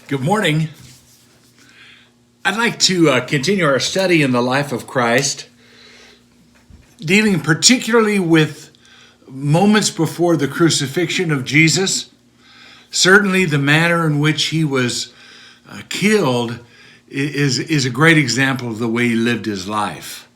Good morning. I'd like to continue our study in the life of Christ, dealing particularly with moments before the crucifixion of Jesus. Certainly the manner in which he was killed is a great example of the way he lived his life.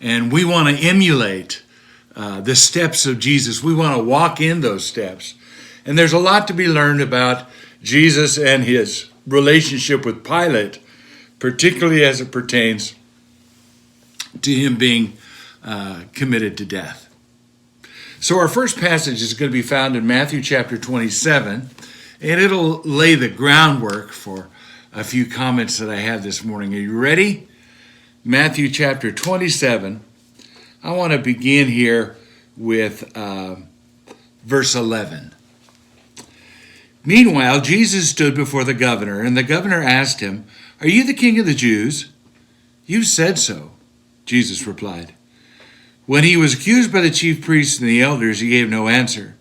And we want to emulate the steps of Jesus. We want to walk in those steps. And there's a lot to be learned about Jesus and his relationship with Pilate, particularly as it pertains to him being committed to death. So our first passage is going to be found in Matthew chapter 27, and it'll lay the groundwork for a few comments that I have this morning. Are you ready? Matthew chapter 27. I want to begin here with verse 11. Meanwhile, Jesus stood before the governor, and the governor asked him, "Are you the king of the Jews?" "You said so," Jesus replied. When he was accused by the chief priests and the elders, he gave no answer.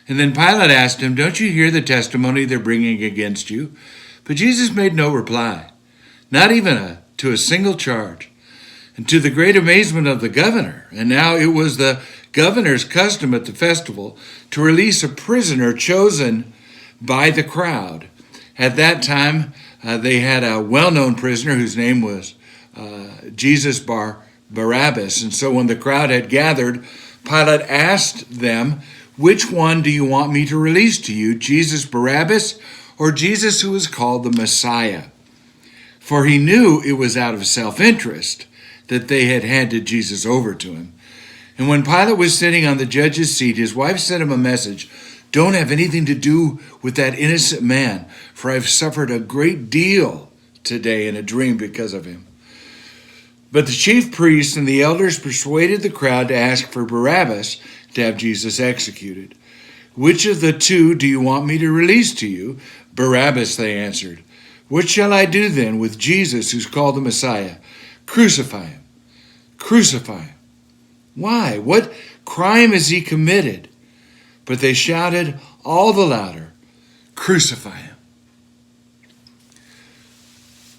And then Pilate asked him, "Don't you hear the testimony they're bringing against you?" But Jesus made no reply, not even to a single charge. And to the great amazement of the governor, and now it was the governor's custom at the festival to release a prisoner chosen by the crowd. At that time, they had a well-known prisoner whose name was Jesus Barabbas. And so when the crowd had gathered, Pilate asked them, "Which one do you want me to release to you, Jesus Barabbas or Jesus who is called the Messiah?" For he knew it was out of self-interest that they had handed Jesus over to him. And when Pilate was sitting on the judge's seat, his wife sent him a message, "Don't have anything to do with that innocent man, for I've suffered a great deal today in a dream because of him." But the chief priests and the elders persuaded the crowd to ask for Barabbas to have Jesus executed. "Which of the two do you want me to release to you?" "Barabbas," they answered. "What shall I do then with Jesus who's called the Messiah?" "Crucify him. Crucify him." "Why? What crime has he committed?" But they shouted all the louder, "Crucify him."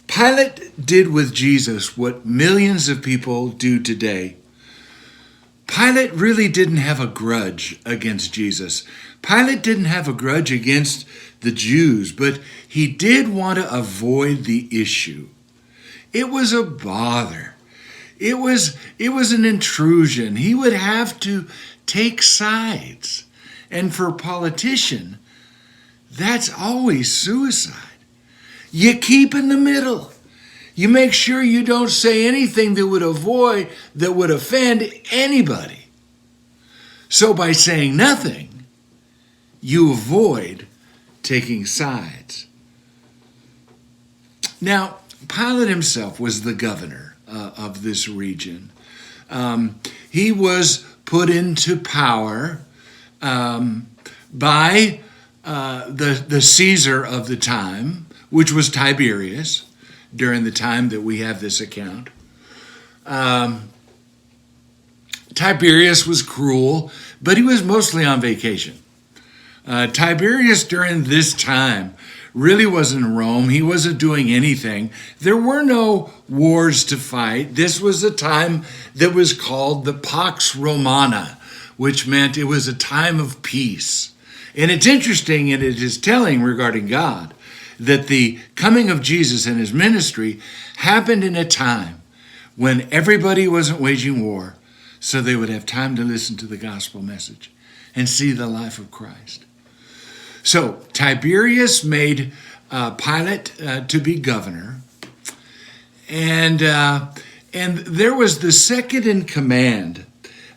Pilate did with Jesus what millions of people do today. Pilate really didn't have a grudge against Jesus. Pilate didn't have a grudge against the Jews, but he did want to avoid the issue. It was a bother. It was an intrusion. He would have to take sides. And for a politician, that's always suicide. You keep in the middle. You make sure you don't say anything that would offend anybody. So by saying nothing, you avoid taking sides. Now, Pilate himself was the governor of this region. He was put into power by the Caesar of the time, which was Tiberius, during the time that we have this account. Tiberius was cruel, but he was mostly on vacation. Tiberius during this time really wasn't in Rome. He wasn't doing anything. There were no wars to fight. This was a time that was called the Pax Romana, which meant it was a time of peace. And it's interesting, and it is telling regarding God, that the coming of Jesus and his ministry happened in a time when everybody wasn't waging war, so they would have time to listen to the gospel message and see the life of Christ. So Tiberius made Pilate to be governor, and there was the second in command.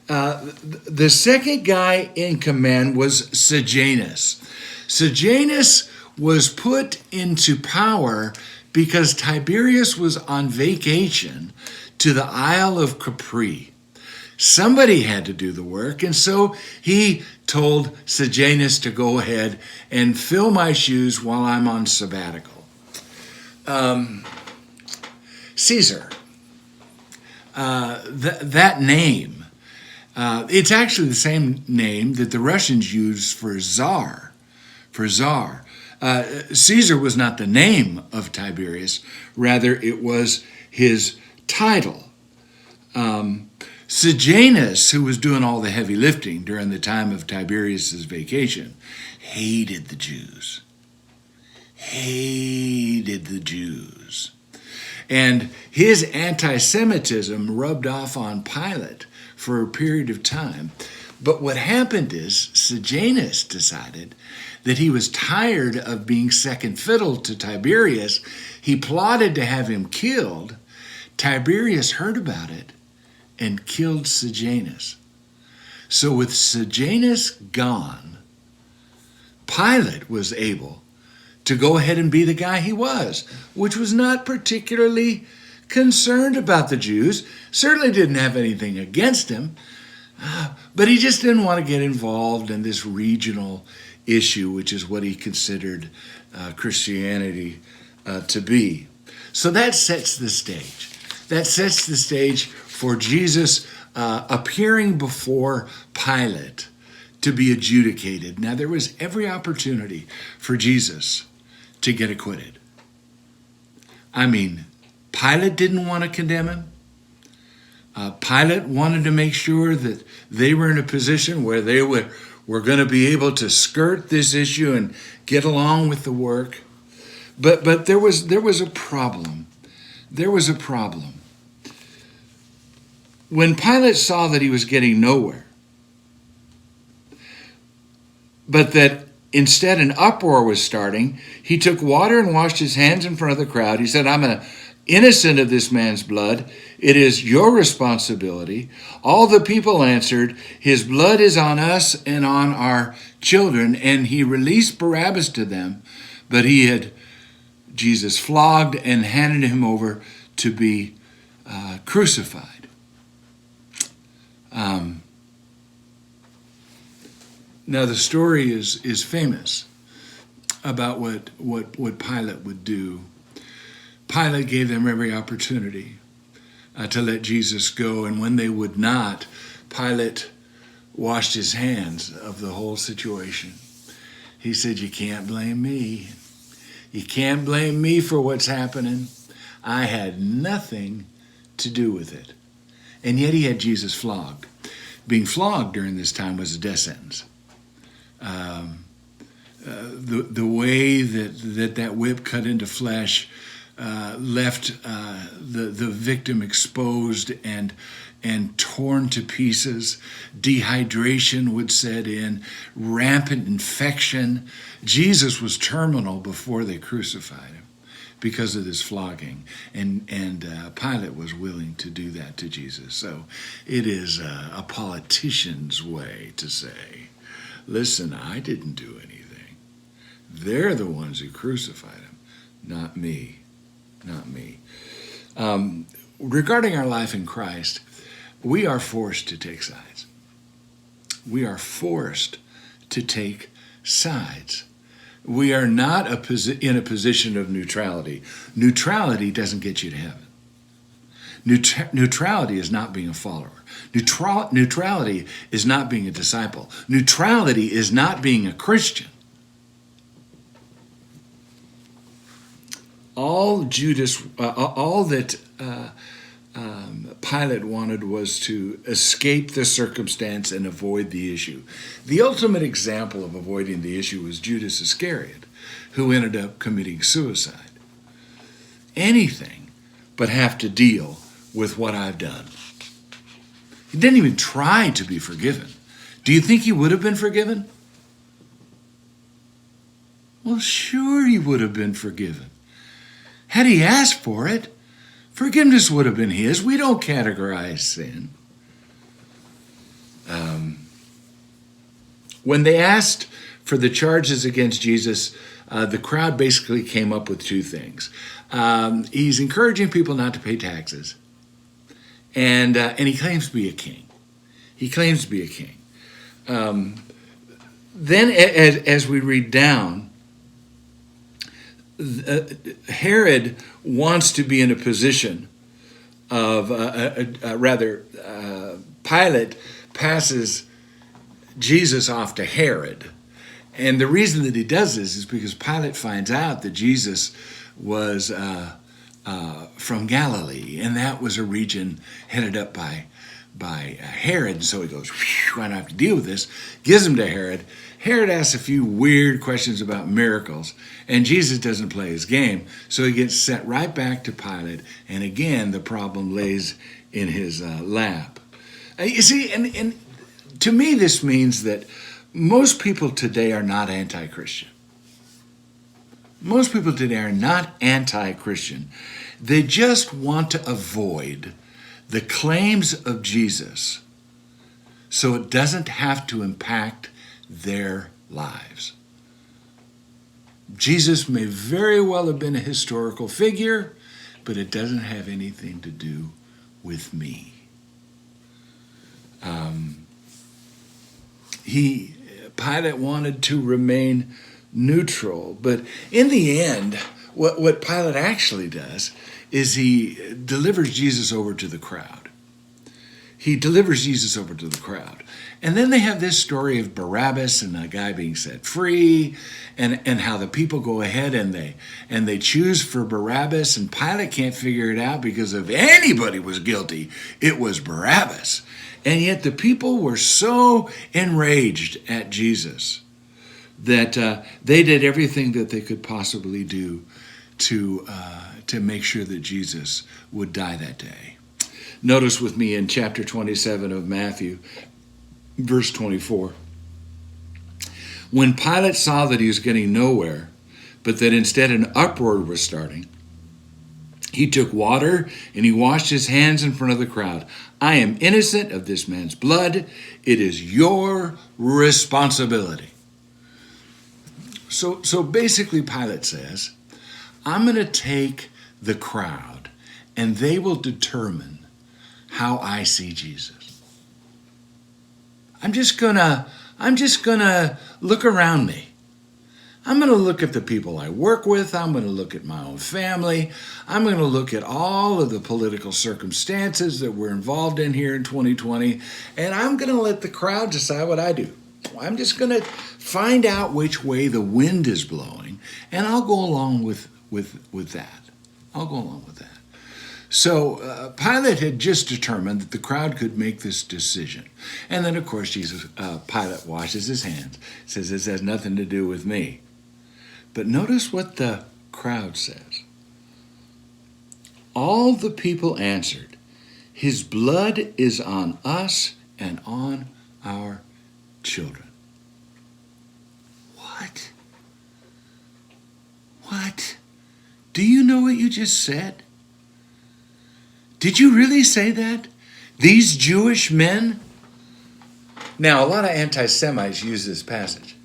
The second guy in command was Sejanus. Sejanus was put into power because Tiberius was on vacation to the Isle of Capri. Somebody had to do the work, and so he told Sejanus to go ahead and fill my shoes while I'm on sabbatical. Caesar, that name, it's actually the same name that the Russians use for czar. Caesar was not the name of Tiberius, rather it was his title. Sejanus, who was doing all the heavy lifting during the time of Tiberius's vacation, hated the Jews. Hated the Jews. And his anti-Semitism rubbed off on Pilate for a period of time. But what happened is Sejanus decided that he was tired of being second fiddle to Tiberius. He plotted to have him killed. Tiberius heard about it and killed Sejanus. So with Sejanus gone, Pilate was able to go ahead and be the guy he was, which was not particularly concerned about the Jews, certainly didn't have anything against him, but he just didn't want to get involved in this regional issue, which is what he considered Christianity to be. So that sets the stage. That sets the stage for Jesus appearing before Pilate to be adjudicated. Now, there was every opportunity for Jesus to get acquitted. I mean, Pilate didn't want to condemn him. Pilate wanted to make sure that they were in a position where they were going to be able to skirt this issue and get along with the work. But there was a problem. There was a problem. When Pilate saw that he was getting nowhere, but that instead an uproar was starting, he took water and washed his hands in front of the crowd. He said, I'm innocent of this man's blood. It is your responsibility. All the people answered, his blood is on us and on our children. And he released Barabbas to them, but he had Jesus flogged and handed him over to be crucified. Now the story is famous about what Pilate would do. Pilate gave them every opportunity to let Jesus go, and when they would not, Pilate washed his hands of the whole situation. He said, you can't blame me. You can't blame me for what's happening. I had nothing to do with it. And yet he had Jesus flogged. Being flogged during this time was a death sentence. The way that whip cut into flesh left the victim exposed and torn to pieces. Dehydration would set in, rampant infection. Jesus was terminal before they crucified him because of this flogging, and Pilate was willing to do that to Jesus. So it is a politician's way to say, listen, I didn't do anything. They're the ones who crucified him, not me. Not me. Regarding our life in Christ, we are forced to take sides. We are forced to take sides. We are not in a position of neutrality. Neutrality doesn't get you to heaven. Neutrality is not being a follower. Neutrality is not being a disciple. Neutrality is not being a Christian. All that Pilate wanted was to escape the circumstance and avoid the issue. The ultimate example of avoiding the issue was Judas Iscariot, who ended up committing suicide. Anything but have to deal with what I've done. He didn't even try to be forgiven. Do you think he would have been forgiven? Well, sure he would have been forgiven. Had he asked for it, forgiveness would have been his. We don't categorize sin. When they asked for the charges against Jesus, the crowd basically came up with two things. He's encouraging people not to pay taxes, and he claims to be a king. He claims to be a king. Then, as we read down, Herod wants to be in a position of, Pilate passes Jesus off to Herod, And the reason that he does this is because Pilate finds out that Jesus was from Galilee, and that was a region headed up by Herod. And so he goes, I don't have to deal with this, gives him to Herod. Herod asks a few weird questions about miracles, and Jesus doesn't play his game, so he gets sent right back to Pilate, and again, the problem lays in his lap. You see, and to me, this means that most people today are not anti-Christian. Most people today are not anti-Christian. They just want to avoid the claims of Jesus so it doesn't have to impact their lives. Jesus may very well have been a historical figure, but it doesn't have anything to do with me. Pilate wanted to remain neutral, but in the end, what Pilate actually does is he delivers Jesus over to the crowd. He delivers Jesus over to the crowd. And then they have this story of Barabbas and a guy being set free, and how the people go ahead and they choose for Barabbas, and Pilate can't figure it out because if anybody was guilty, it was Barabbas. And yet the people were so enraged at Jesus that they did everything that they could possibly do to make sure that Jesus would die that day. Notice with me in chapter 27 of Matthew, verse 24. When Pilate saw that he was getting nowhere, but that instead an uproar was starting, he took water and he washed his hands in front of the crowd. I am innocent of this man's blood. It is your responsibility. So basically Pilate says, I'm going to take the crowd and they will determine how I see Jesus. I'm just gonna look around me. I'm going to look at the people I work with. I'm going to look at my own family. I'm going to look at all of the political circumstances that we're involved in here in 2020, and I'm going to let the crowd decide what I do. I'm just going to find out which way the wind is blowing, and I'll go along with that. I'll go along with that. So Pilate had just determined that the crowd could make this decision. And then, of course, Pilate washes his hands, says this has nothing to do with me. But notice what the crowd says. All the people answered, his blood is on us and on our children. What? What? Do you know what you just said? Did you really say that? These Jewish men? Now, a lot of anti-Semites use this passage.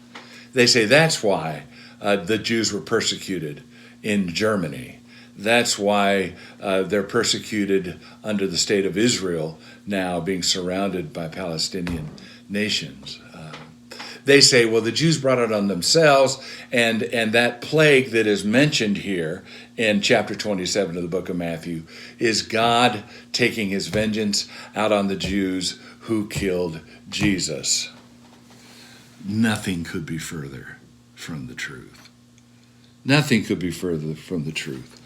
They say that's why the Jews were persecuted in Germany. That's why they're persecuted under the state of Israel now, being surrounded by Palestinian nations. They say, well, the Jews brought it on themselves, and that plague that is mentioned here in chapter 27 of the book of Matthew is God taking his vengeance out on the Jews who killed Jesus. Nothing could be further from the truth. Nothing could be further from the truth.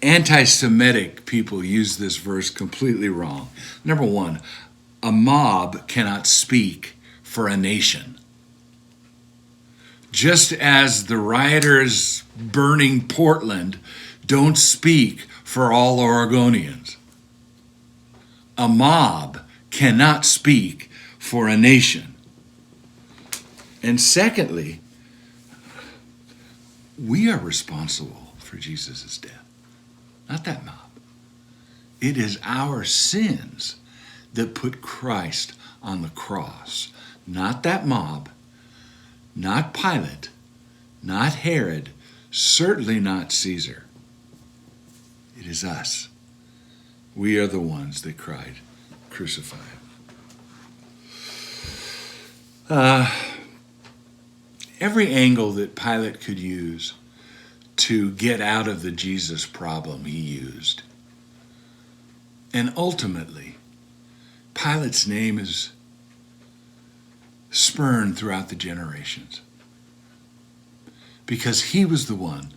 Anti-Semitic people use this verse completely wrong. Number one, a mob cannot speak for a nation. Just as the rioters burning Portland don't speak for all Oregonians. A mob cannot speak for a nation. And secondly, we are responsible for Jesus' death, not that mob. It is our sins that put Christ on the cross, not that mob, not Pilate, not Herod, certainly not Caesar. It is us. We are the ones that cried, crucify him. Every angle that Pilate could use to get out of the Jesus problem, he used. And ultimately, Pilate's name is spurned throughout the generations. Because he was the one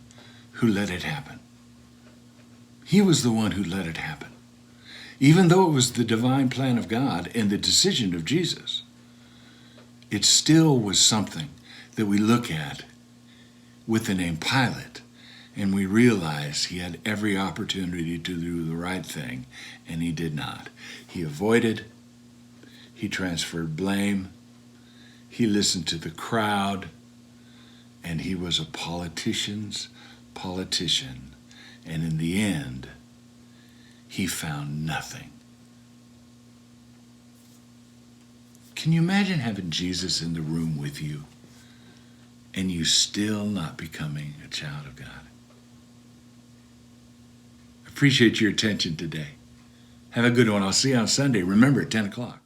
who let it happen. He was the one who let it happen. Even though it was the divine plan of God and the decision of Jesus, it still was something that we look at with the name Pilate, and we realize he had every opportunity to do the right thing, and he did not. He avoided, he transferred blame, he listened to the crowd, and he was a politician's politician. And in the end, he found nothing. Can you imagine having Jesus in the room with you and you still not becoming a child of God? Appreciate your attention today. Have a good one. I'll see you on Sunday. Remember, at 10 o'clock.